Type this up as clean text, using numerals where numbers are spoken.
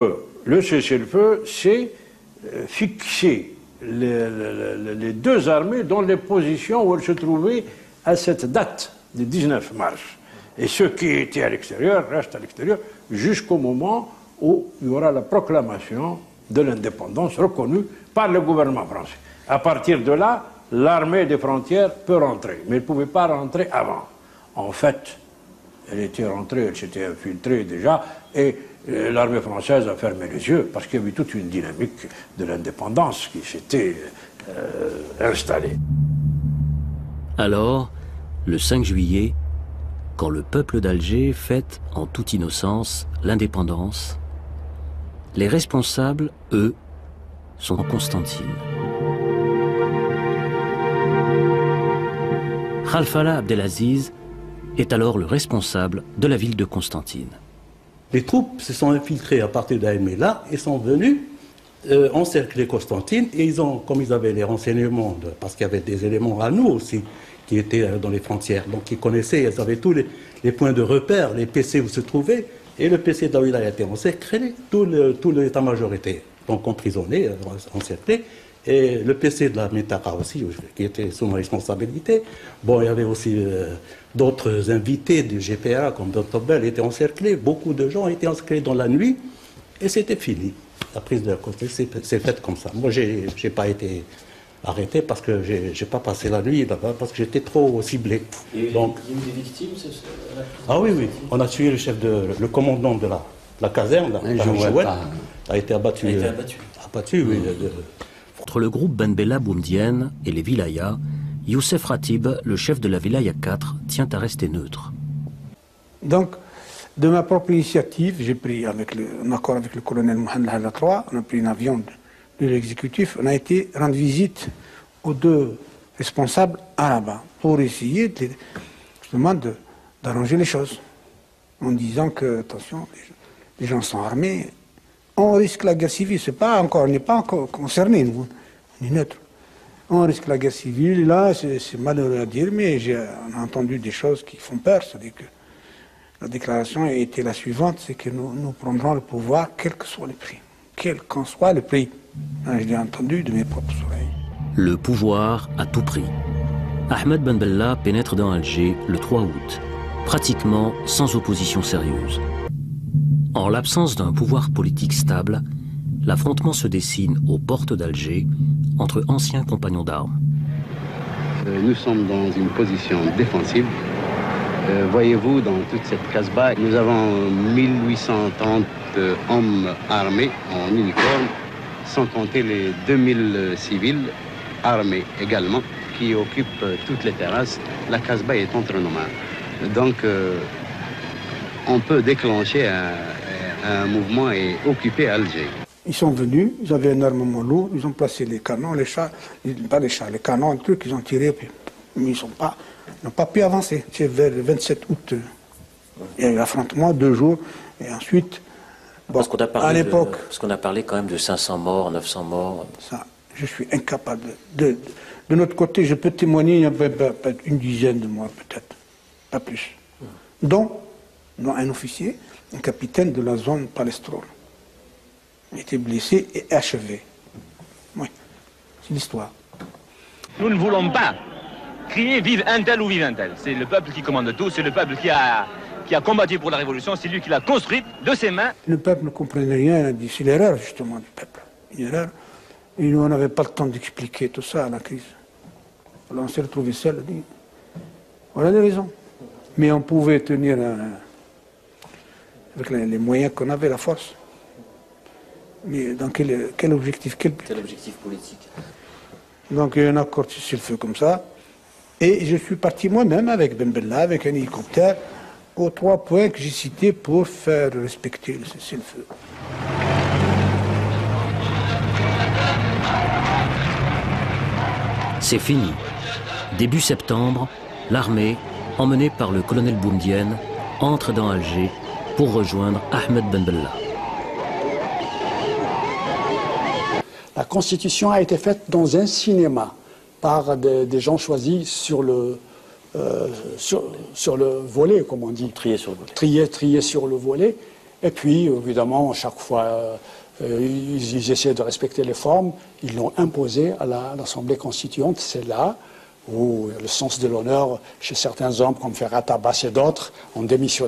Le cessez-le-feu, c'est fixer les deux armées dans les positions où elles se trouvaient à cette date du 19 mars. Et ceux qui étaient à l'extérieur restent à l'extérieur jusqu'au moment où il y aura la proclamation de l'indépendance reconnue par le gouvernement français. À partir de là, l'armée des frontières peut rentrer, mais elle ne pouvait pas rentrer avant. En fait, elle était rentrée, elle s'était infiltrée déjà, et l'armée française a fermé les yeux parce qu'il y avait toute une dynamique de l'indépendance qui s'était installée. Alors, le 5 juillet, quand le peuple d'Alger fête en toute innocence l'indépendance, les responsables, eux, sont en Constantine. Khalfallah Abdelaziz est alors le responsable de la ville de Constantine. Les troupes se sont infiltrées à partir d'Aïmela et sont venues encercler Constantine. Et ils ont, comme ils avaient les renseignements, parce qu'il y avait des éléments à nous aussi, qui étaient dans les frontières. Donc ils connaissaient, ils avaient tous les points de repère, les PC où se trouvaient. Et le PC de la ville a été encerclé, tout l'état-major était donc emprisonné, encerclé. Et le PC de la Métara aussi, qui était sous ma responsabilité. Bon, il y avait aussi d'autres invités du GPA, comme Dr Bell, étaient encerclés. Beaucoup de gens étaient encerclés dans la nuit. Et c'était fini. La prise de la Constantine s'est faite comme ça. Moi, je n'ai pas été arrêté parce que je n'ai pas passé la nuit là-bas, parce que j'étais trop ciblé. Et donc, il y a eu des victimes Ah oui, oui. On a tué le commandant de la caserne, Jouet, a été abattu. Abattu, oui. Entre le groupe Ben Bella Boumdienne et les wilayas, Youssef Ratib, le chef de la wilaya 4, tient à rester neutre. Donc, de ma propre initiative, j'ai pris, en accord avec le colonel Mohamed Halla III, on a pris un avion de l'exécutif, on a été rendre visite aux deux responsables arabes pour essayer justement d'arranger les choses, en disant que, attention, les gens sont armés, on risque la guerre civile, on n'est pas encore concerné, nous, on est neutre. On risque la guerre civile, là, c'est malheureux à dire, mais on a entendu des choses qui font peur, c'est-à-dire que la déclaration a été la suivante, c'est que nous prendrons le pouvoir, quel que soit le prix, quel qu'en soit le prix. Je l'ai entendu de mes propres oreilles. Le pouvoir à tout prix. Ahmed Ben Bella pénètre dans Alger le 3 août, pratiquement sans opposition sérieuse. En l'absence d'un pouvoir politique stable, l'affrontement se dessine aux portes d'Alger entre anciens compagnons d'armes. Nous sommes dans une position défensive. Voyez-vous, dans toute cette Casbah, nous avons 1830 hommes armés en uniforme, sans compter les 2000 civils armés également, qui occupent toutes les terrasses. La Casbah est entre nos mains. Donc, on peut déclencher un mouvement et occuper Alger. Ils sont venus, ils avaient un armement lourd, ils ont placé les canons, les canons, un truc, ils ont tiré, mais ils n'ont pas pu avancer. C'est vers le 27 août. Il y a eu l'affrontement, 2 jours, et ensuite, bon, à l'époque... Parce qu'on a parlé quand même de 500 morts, 900 morts. Ça, je suis incapable. De notre côté, je peux témoigner, il y a peut-être une dizaine de morts, peut-être, pas plus. Dont un officier, un capitaine de la zone Palestrol. Il était blessé et achevé. Oui, c'est l'histoire. Nous ne voulons pas crier vive un tel ou vive un tel. C'est le peuple qui commande tout, c'est le peuple qui a combattu pour la révolution, c'est lui qui l'a construite de ses mains. Le peuple ne comprenait rien, il a dit c'est l'erreur justement du peuple. Une erreur. Et nous, on n'avait pas le temps d'expliquer tout ça à la crise. Alors on s'est retrouvé seul, on dit, voilà les raisons. Mais on pouvait tenir avec les moyens qu'on avait, la force. Mais dans quel objectif Quel objectif politique? Donc il y a un accord sur le feu comme ça. Et je suis parti moi-même avec Ben Bella, avec un hélicoptère, aux 3 points que j'ai cités pour faire respecter le cessez-le-feu. C'est fini. Début septembre, l'armée, emmenée par le colonel Boumdienne, entre dans Alger pour rejoindre Ahmed Ben Bella. La constitution a été faite dans un cinéma par des gens choisis sur le volet, comme on dit. Triés sur le volet. Triés sur le volet. Et puis, évidemment, chaque fois, ils essaient de respecter les formes. Ils l'ont imposé à l'Assemblée constituante. C'est là où le sens de l'honneur, chez certains hommes comme Ferhat Abbas et d'autres, ont démissionné.